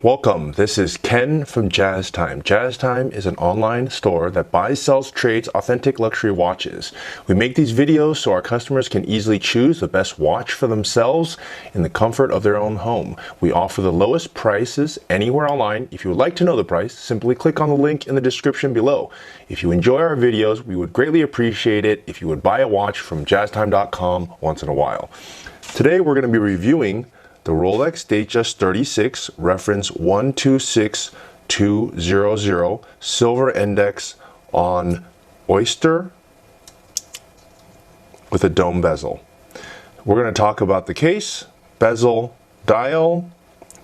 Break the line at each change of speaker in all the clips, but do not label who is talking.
Welcome, this is Ken from Jazz Time. Jazz Time is an online store that buys, sells, trades authentic luxury watches. We make these videos so our customers can easily choose the best watch for themselves in the comfort of their own home. We offer the lowest prices anywhere online. If you would like to know the price, simply click on the link in the description below. If you enjoy our videos, we would greatly appreciate it if you would buy a watch from jazztime.com once in a while. Today we're going to be reviewing the Rolex Datejust 36, reference 126200, silver index on oyster with a dome bezel. We're going to talk about the case, bezel, dial,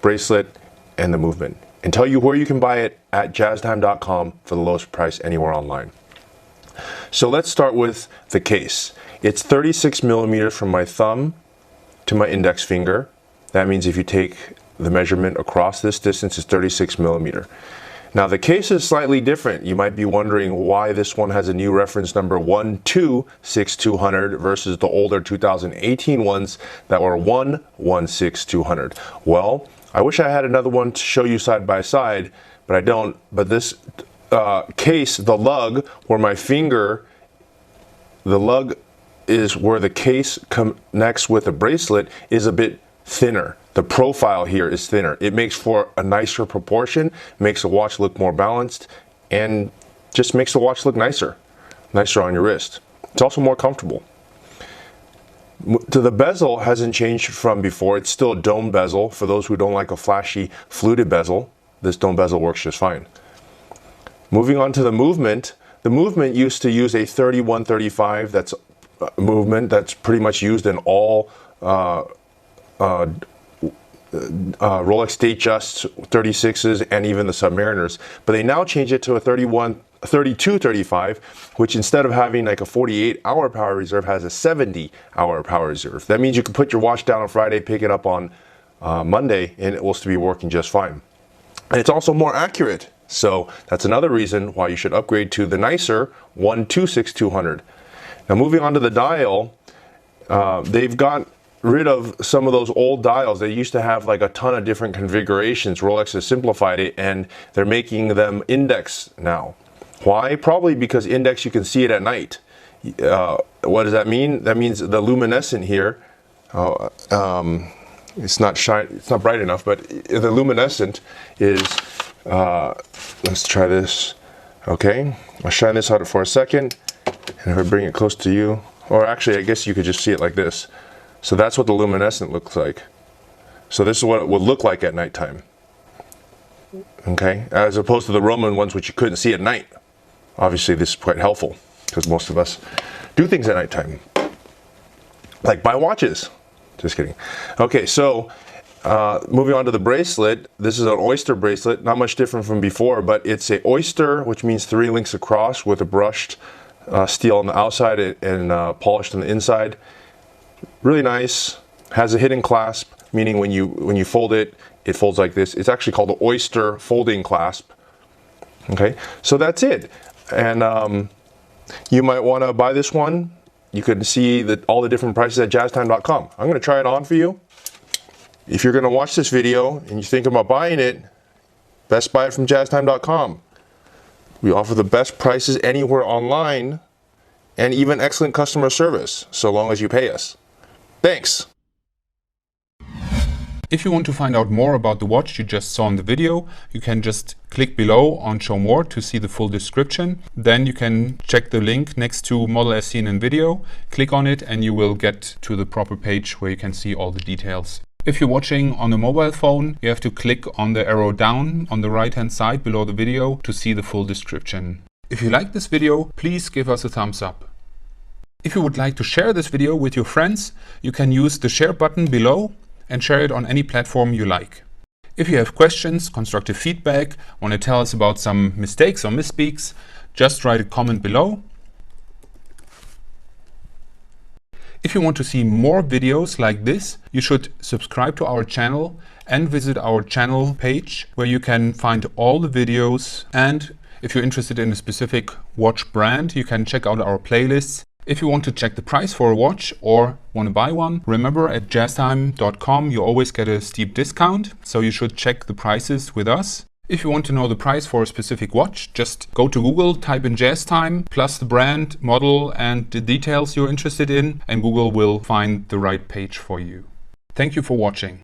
bracelet, and the movement, and tell you where you can buy it at jazztime.com for the lowest price anywhere online. So let's start with the case. It's 36 millimeters from my thumb to my index finger. That means if you take the measurement across this distance, it's 36 millimeter. Now the case is slightly different. You might be wondering why this one has a new reference number 126200 versus the older 2018 ones that were 116200. Well, I wish I had another one to show you side by side, but I don't. But this case, the lug, where my finger, the lug is where the case connects with the bracelet, is a bit thinner. The profile here is thinner. It makes for a nicer proportion, makes the watch look more balanced, and just makes the watch look nicer on your wrist. It's also more comfortable. The bezel hasn't changed from before. It's still a dome bezel. For those who don't like a flashy fluted bezel, this dome bezel works just fine. Moving on to the movement used to use a 3135. That's a movement that's pretty much used in all Rolex Datejust 36s and even the Submariners, but they now change it to a 3235, which instead of having like a 48-hour power reserve has a 70-hour power reserve. That means you can put your watch down on Friday, pick it up on Monday, and it will still be working just fine. And it's also more accurate, so that's another reason why you should upgrade to the nicer 126200. Now moving on to the dial, they've got rid of some of those old dials. They used to have like a ton of different configurations. Rolex has simplified it and they're making them index now. Why? Probably because index, you can see it at night. What does that mean? That means the luminescent here, it's not bright enough, but the luminescent is, let's try this. Okay, I'll shine this out for a second, and if I bring it close to you, or actually I guess you could just see it like this. So that's what the luminescent looks like. So this is what it would look like at nighttime. Okay, as opposed to the Roman ones, which you couldn't see at night. Obviously this is quite helpful because most of us do things at nighttime, like buy watches. Just kidding. Okay, so moving on to the bracelet. This is an oyster bracelet, not much different from before, but it's a oyster, which means 3 links across with a brushed steel on the outside and polished on the inside. Really nice. Has a hidden clasp, meaning when you fold it, it folds like this. It's actually called the oyster folding clasp. Okay, so that's it. And you might want to buy this one. You can see all the different prices at jazztime.com. I'm going to try it on for you. If you're going to watch this video and you think about buying it, best buy it from jazztime.com. We offer the best prices anywhere online and even excellent customer service, so long as you pay us. Thanks.
If you want to find out more about the watch you just saw in the video, you can just click below on Show More to see the full description. Then you can check the link next to model as seen in video, click on it, and you will get to the proper page where you can see all the details. If you're watching on a mobile phone, you have to click on the arrow down on the right hand side below the video to see the full description. If you like this video, please give us a thumbs up. If you would like to share this video with your friends, you can use the share button below and share it on any platform you like. If you have questions, constructive feedback, want to tell us about some mistakes or misspeaks, just write a comment below. If you want to see more videos like this, you should subscribe to our channel and visit our channel page where you can find all the videos. And if you're interested in a specific watch brand, you can check out our playlists If you want to check the price for a watch or want to buy one, remember at jazztime.com you always get a steep discount, so you should check the prices with us. If you want to know the price for a specific watch, just go to Google, type in JazzTime, plus the brand, model and the details you're interested in, and Google will find the right page for you. Thank you for watching.